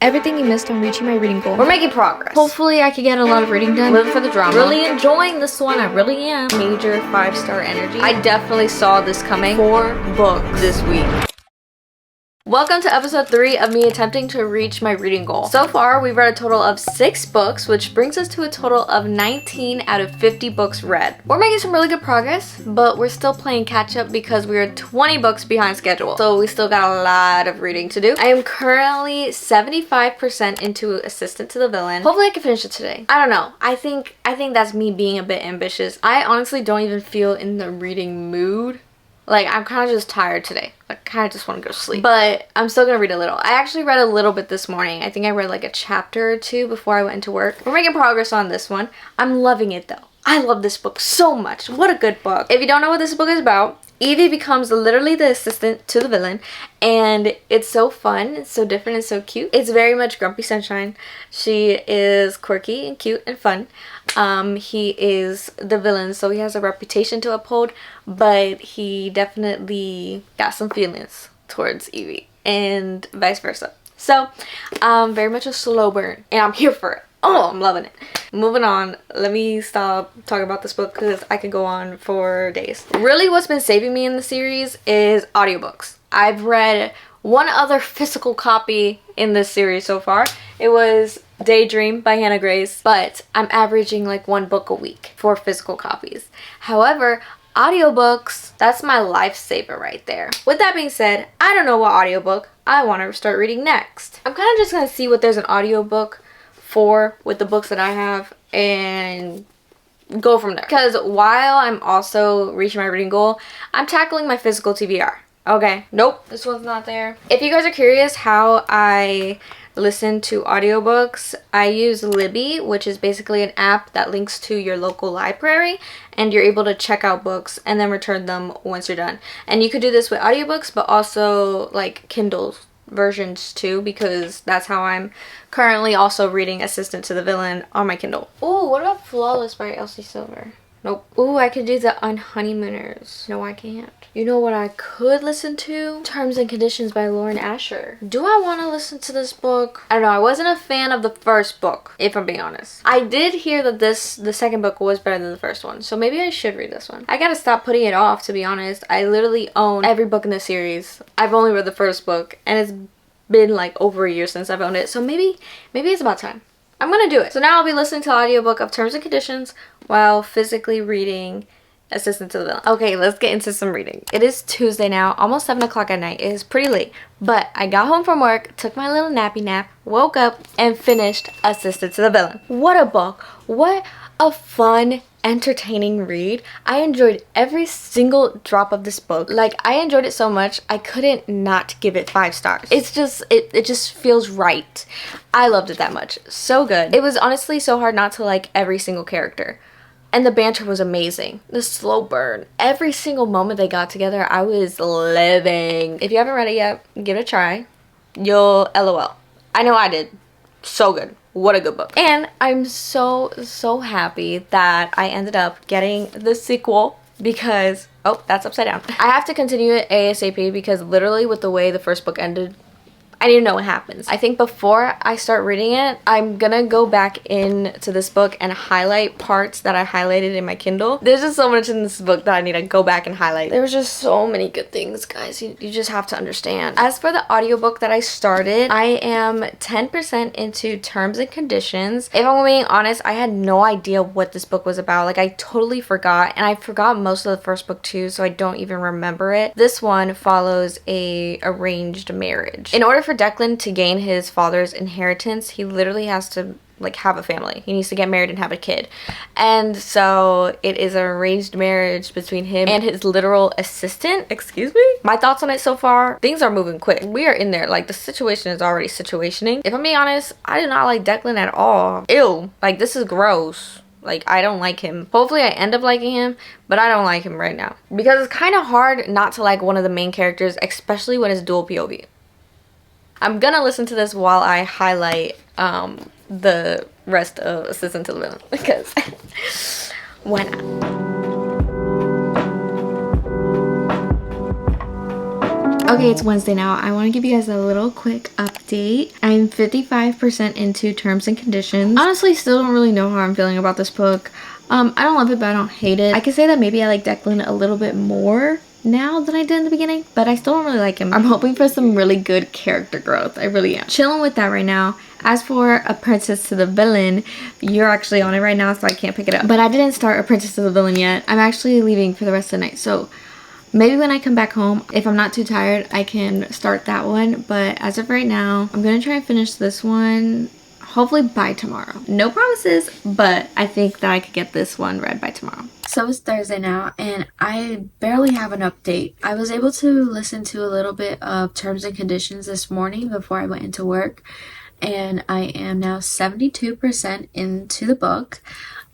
Everything you missed on reaching my reading goal. We're making progress. Hopefully I could get a lot of reading done. Living for the drama. Really enjoying this one. I really am. Major 5-star energy. I definitely saw this coming. 4 books this week. Welcome to episode 3 of me attempting to reach my reading goal. So far, we've read a total of 6 books, which brings us to a total of 19 out of 50 books read. We're making some really good progress, but we're still playing catch up because we are 20 books behind schedule. So we still got a lot of reading to do. I am currently 75% into Assistant to the Villain. Hopefully I can finish it today. I don't know. I think that's me being a bit ambitious. I honestly don't even feel in the reading mood. Like, I'm kind of just tired today. I kind of just want to go to sleep. But I'm still going to read a little. I actually read a little bit this morning. I think I read like a chapter or 2 before I went to work. We're making progress on this one. I'm loving it though. I love this book so much. What a good book. If you don't know what this book is about, Evie becomes literally the assistant to the villain, and it's so fun, it's so different and so cute. It's very much Grumpy Sunshine. She is quirky and cute and fun. He is the villain, so he has a reputation to uphold, but he definitely got some feelings towards Evie and vice versa. So, very much a slow burn, and I'm here for it. Oh, I'm loving it. Moving on, let me stop talking about this book because I could go on for days. Really, what's been saving me in the series is audiobooks. I've read one other physical copy in this series so far. It was Daydream by Hannah Grace, but I'm averaging like 1 book a week for physical copies. However, audiobooks, that's my lifesaver right there. With that being said, I don't know what audiobook I want to start reading next. I'm kind of just going to see what there's an audiobook for with the books that I have and go from there. Because while I'm also reaching my reading goal, I'm tackling my physical TBR. Okay, nope, this one's not there. If you guys are curious how I listen to audiobooks, I use Libby, which is basically an app that links to your local library, and you're able to check out books and then return them once you're done. And you could do this with audiobooks, but also like Kindle versions too, because that's how I'm currently also reading Assistant to the Villain on my Kindle. Ooh, what about Flawless by Elsie Silver? Nope. Ooh, I could do the Unhoneymooners. No, I can't. You know what I could listen to? Terms and Conditions by Lauren Asher. Do I want to listen to this book? I don't know. I wasn't a fan of the first book, if I'm being honest. I did hear that the second book was better than the first one, so maybe I should read this one. I gotta stop putting it off, to be honest. I literally own every book in the series. I've only read the first book, and it's been like over a year since I've owned it, so maybe it's about time. I'm gonna do it. So now I'll be listening to the audiobook of Terms and Conditions while physically reading Assistant to the Villain. Okay, let's get into some reading. It is Tuesday now, almost 7 o'clock at night. It is pretty late, but I got home from work, took my little nappy nap, woke up, and finished Assistant to the Villain. What a book. What a fun, entertaining read. I enjoyed every single drop of this book. Like, I enjoyed it so much, I couldn't not give it 5 stars. It's just, it just feels right. I loved it that much. So good. It was honestly so hard not to like every single character. And the banter was amazing. The slow burn. Every single moment they got together, I was living. If you haven't read it yet, give it a try. You'll LOL. I know I did. So good. What a good book. And I'm so happy that I ended up getting the sequel because, oh, that's upside down. I have to continue it ASAP because literally with the way the first book ended, I need to know what happens. I think before I start reading it, I'm gonna go back into this book and highlight parts that I highlighted in my Kindle. There's just so much in this book that I need to go back and highlight. There was just so many good things, guys. You just have to understand. As for the audiobook that I started, I am 10% into Terms and Conditions. If I'm being honest, I had no idea what this book was about. Like, I totally forgot, and I forgot most of the first book too, so I don't even remember it. This one follows a arranged marriage. In order for Declan to gain his father's inheritance, he literally has to like have a family. He needs to get married and have a kid. And so it is an arranged marriage between him and his literal assistant. Excuse me? My thoughts on it so far, things are moving quick. We are in there. Like, the situation is already situationing. If I'm being honest, I do not like Declan at all. Ew. Like, this is gross. Like, I don't like him. Hopefully I end up liking him, but I don't like him right now. Because it's kind of hard not to like one of the main characters, especially when it's dual POV. I'm gonna listen to this while I highlight the rest of Assistant to the Villain because why not? Okay, it's Wednesday now. I want to give you guys a little quick update. I'm 55% into Terms and Conditions. Honestly, still don't really know how I'm feeling about this book. I don't love it, but I don't hate it. I can say that maybe I like Declan a little bit more now than I did in the beginning, but I still don't really like him. I'm hoping for some really good character growth. I really am. Chilling with that right now. As for A Princess to the Villain, you're actually on it right now, so I can't pick it up. But I didn't start A Princess to the Villain yet. I'm actually leaving for the rest of the night, so maybe when I come back home, if I'm not too tired, I can start that one. But as of right now, I'm gonna try and finish this one hopefully by tomorrow. No promises, but I think that I could get this one read by tomorrow. So it's Thursday now, and I barely have an update. I was able to listen to a little bit of Terms and Conditions this morning before I went into work, and I am now 72% into the book.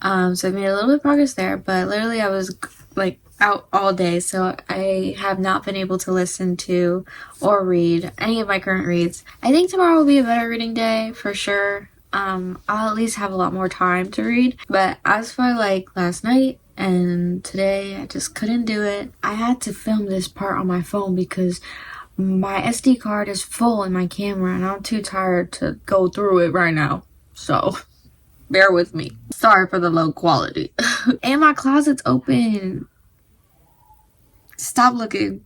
So I made a little bit of progress there, but literally I was like out all day, so I have not been able to listen to or read any of my current reads. I think tomorrow will be a better reading day for sure. I'll at least have a lot more time to read, but as for like last night and today, I just couldn't do it. I had to film this part on my phone because my SD card is full in my camera and I'm too tired to go through it right now, so bear with me. Sorry for the low quality. And my closet's open. Stop looking.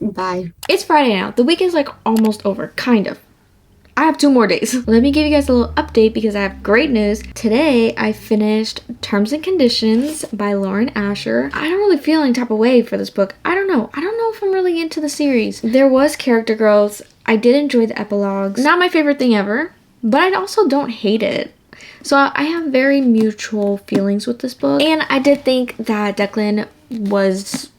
Bye. It's Friday now. The week is like almost over, kind of. I have 2 more days. Let me give you guys a little update because I have great news. Today, I finished Terms and Conditions by Lauren Asher. I don't really feel any type of way for this book. I don't know. I don't know if I'm really into the series. There was character growth. I did enjoy the epilogues. Not my favorite thing ever, but I also don't hate it. So I have very mutual feelings with this book. And I did think that Declan was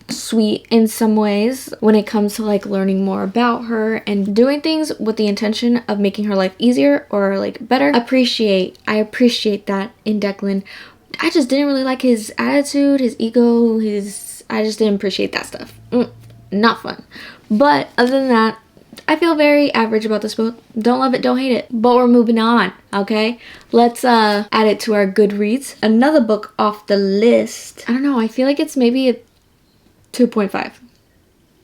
sweet in some ways when it comes to like learning more about her and doing things with the intention of making her life easier or like better. I appreciate that in Declan. I just didn't really like his attitude, his ego, I just didn't appreciate that stuff. Not fun. But other than that, I feel very average about this book. Don't love it, don't hate it. But we're moving on, okay? Let's add it to our Goodreads. Another book off the list. I don't know, I feel like it's maybe a 2.5.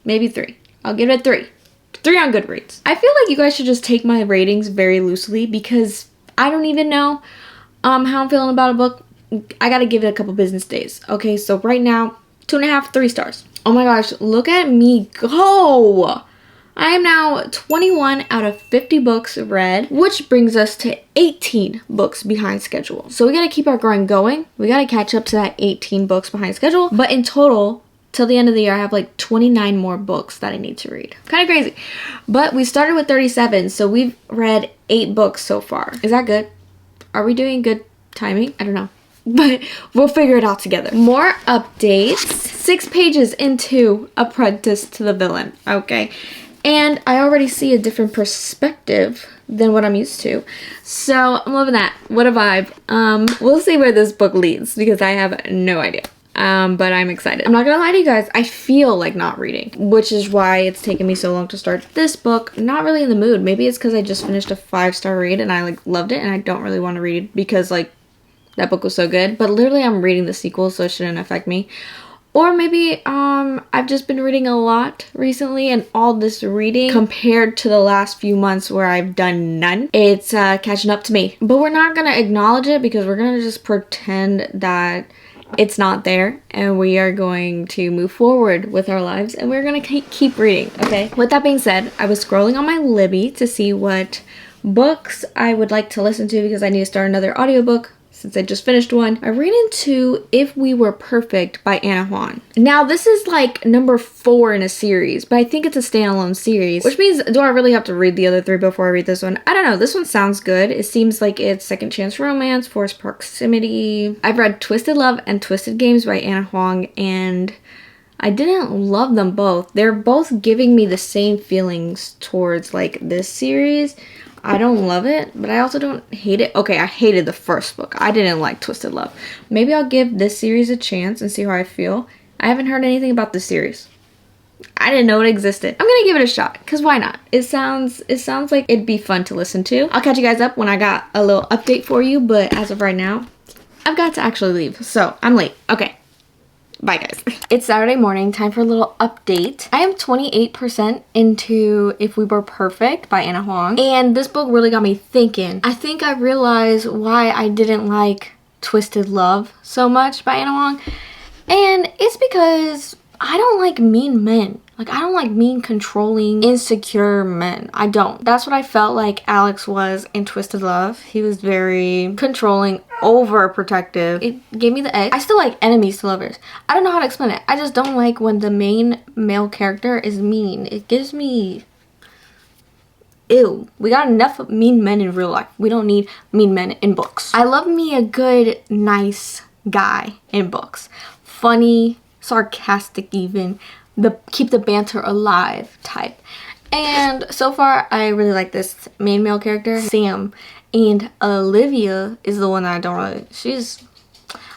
Maybe 3. I'll give it a 3. 3 on Goodreads. I feel like you guys should just take my ratings very loosely because I don't even know how I'm feeling about a book. I gotta give it a couple business days. Okay, so right now, 2.5, 3 stars. Oh my gosh, look at me go! I am now 21 out of 50 books read, which brings us to 18 books behind schedule. So we gotta keep our grind going. We gotta catch up to that 18 books behind schedule. But in total, till the end of the year, I have like 29 more books that I need to read. Kind of crazy. But we started with 37, so we've read 8 books so far. Is that good? Are we doing good timing? I don't know. But we'll figure it out together. More updates. 6 pages into Apprentice to the Villain. Okay. And I already see a different perspective than what I'm used to. So I'm loving that. What a vibe. We'll see where this book leads because I have no idea. But I'm excited. I'm not gonna lie to you guys, I feel like not reading, which is why it's taken me so long to start this book. Not really in the mood. Maybe it's because I just finished a 5-star read and I like loved it and I don't really want to read because like that book was so good. But literally I'm reading the sequel, so it shouldn't affect me. Or maybe I've just been reading a lot recently, and all this reading compared to the last few months where I've done none, it's catching up to me. But we're not gonna acknowledge it because we're gonna just pretend that it's not there, and we are going to move forward with our lives, and we're gonna keep reading, okay? With that being said, I was scrolling on my Libby to see what books I would like to listen to because I need to start another audiobook since I just finished one. I ran into If We Were Perfect by Anna Juan. Now, this is like number 4 in a series, but I think it's a standalone series, which means do I really have to read the other 3 before I read this one? I don't know. This one sounds good. It seems like it's second chance romance, forced proximity. I've read Twisted Love and Twisted Games by Anna Huang, and I didn't love them both. They're both giving me the same feelings towards like this series. I don't love it, but I also don't hate it. Okay, I hated the first book. I didn't like Twisted Love. Maybe I'll give this series a chance and see how I feel. I haven't heard anything about this series. I didn't know it existed. I'm gonna give it a shot, because why not? It sounds like it'd be fun to listen to. I'll catch you guys up when I got a little update for you, but as of right now, I've got to actually leave, so I'm late. Okay, Bye guys. It's Saturday morning, time for a little update. I am 28% into If We Were Perfect by Anna Huang. And this book really got me thinking. I think I realized why I didn't like Twisted Love so much by Anna Huang. And it's because I don't like mean men. Like, I don't like mean, controlling, insecure men. I don't. That's what I felt like Alex was in Twisted Love. He was very controlling, overprotective. It gave me the egg. I still like enemies to lovers. I don't know how to explain it. I just don't like when the main male character is mean. It gives me... Ew. We got enough mean men in real life. We don't need mean men in books. I love me a good, nice guy in books. Funny, sarcastic even. Keep the banter alive type. And so far I really like this main male character, Sam. And Olivia is the one that I don't really,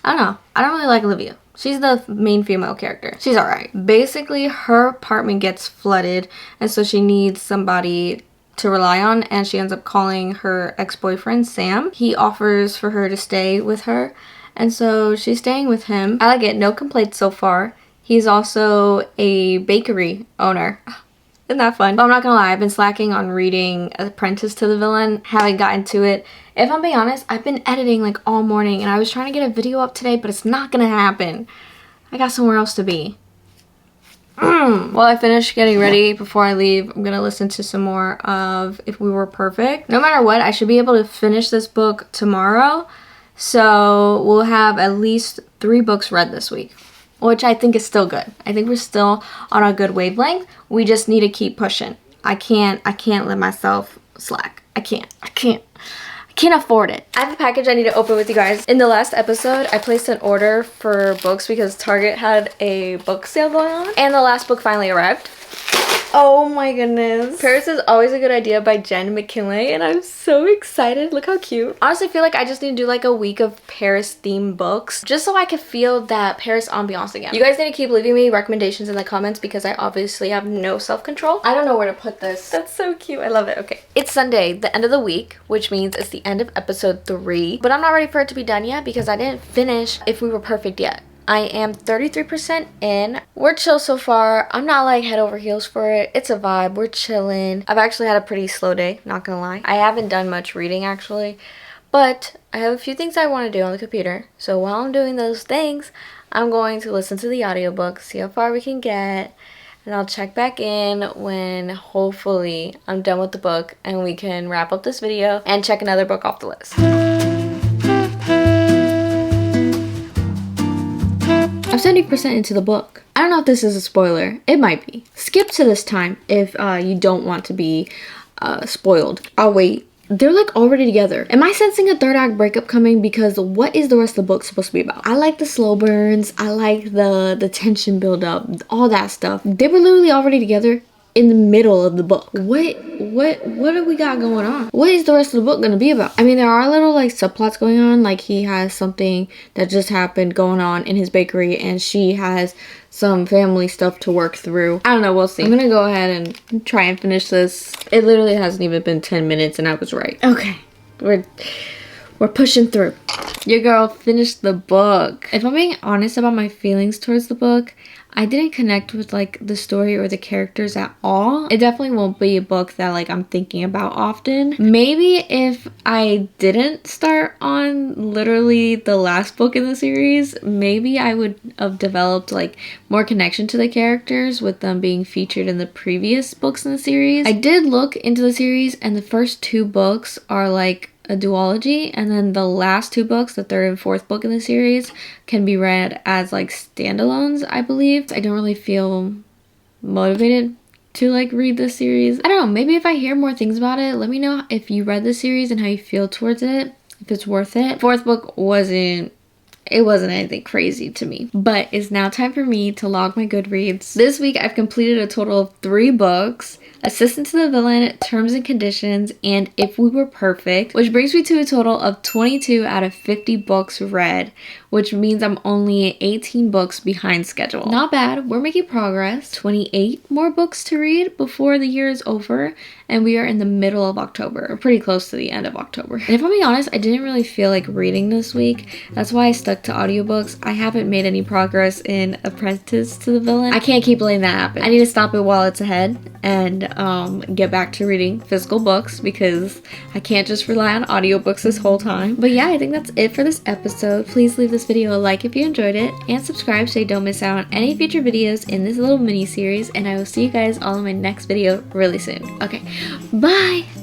I don't know, I don't really like Olivia. She's the main female character. She's alright. Basically her apartment gets flooded and so she needs somebody to rely on, and she ends up calling her ex-boyfriend Sam. He offers for her to stay with her, and so she's staying with him. I like it, no complaints so far. He's also a bakery owner. Isn't that fun? But I'm not gonna lie, I've been slacking on reading Apprentice to the Villain. Haven't gotten to it. If I'm being honest, I've been editing like all morning and I was trying to get a video up today, but it's not gonna happen. I got somewhere else to be. While I finish getting ready before I leave, I'm gonna listen to some more of If We Were Perfect. No matter what, I should be able to finish this book tomorrow. So we'll have at least 3 books read this week, which I think is still good. I think we're still on a good wavelength. We just need to keep pushing. I can't let myself slack. I can't afford it. I have a package I need to open with you guys. In the last episode, I placed an order for books because Target had a book sale going on, and the last book finally arrived. Oh my goodness. Paris is Always a Good Idea by Jen McKinley, and I'm so excited. Look how cute. Honestly, I feel like I just need to do like a week of Paris themed books just so I could feel that Paris ambiance again. You guys need to keep leaving me recommendations in the comments because I obviously have no self-control. I don't know where to put this. That's so cute. I love it. Okay. It's Sunday, the end of the week, which means it's the end of episode 3, but I'm not ready for it to be done yet because I didn't finish If We Were Perfect yet. I am 33% in. We're chill so far. I'm not like head over heels for it. It's a vibe. We're chilling. I've actually had a pretty slow day, not gonna lie. I haven't done much reading actually, but I have a few things I want to do on the computer. So while I'm doing those things, I'm going to listen to the audiobook, see how far we can get, and I'll check back in when hopefully I'm done with the book and we can wrap up this video and check another book off the list. I'm 70% into the book. I don't know if this is a spoiler. It might be. Skip to this time if you don't want to be spoiled. I'll wait. They're like already together. Am I sensing a third act breakup coming? Because what is the rest of the book supposed to be about? I like the slow burns. I like the tension build up. All that stuff. They were literally already together in the middle of the book. What do we got going on? What is the rest of the book gonna be about? I mean, there are little like subplots going on, like he has something that just happened going on in his bakery and she has some family stuff to work through. I don't know, we'll see. I'm gonna go ahead and try and finish this. It literally hasn't even been 10 minutes and I was right. Okay, we're pushing through. Your girl finished the book. If I'm being honest about my feelings towards the book, I didn't connect with like the story or the characters at all. It definitely won't be a book that like I'm thinking about often. Maybe if I didn't start on literally the last book in the series, maybe I would have developed like more connection to the characters with them being featured in the previous books in the series. I did look into the series and the first 2 books are like a duology, and then the last 2 books, the 3rd and 4th book in the series, can be read as like standalones, I believe. I don't really feel motivated to like read this series. I don't know, maybe if I hear more things about it, let me know if you read the series and how you feel towards it, if it's worth it. 4th book wasn't anything crazy to me. But it's now time for me to log my Goodreads. This week I've completed a total of 3 books. Assistant to the Villain, Terms and Conditions, and If We Were Perfect, which brings me to a total of 22 out of 50 books read, which means I'm only 18 books behind schedule. Not bad, we're making progress. 28 more books to read before the year is over, and we are in the middle of October, or pretty close to the end of October. And if I'm being honest, I didn't really feel like reading this week. That's why I stuck to audiobooks. I haven't made any progress in Apprentice to the Villain. I can't keep letting that happen. I need to stop it while it's ahead and get back to reading physical books because I can't just rely on audiobooks this whole time. But yeah, I think that's it for this episode. Please leave this video a like if you enjoyed it and subscribe so you don't miss out on any future videos in this little mini series, and I will see you guys all in my next video really soon. Okay, bye!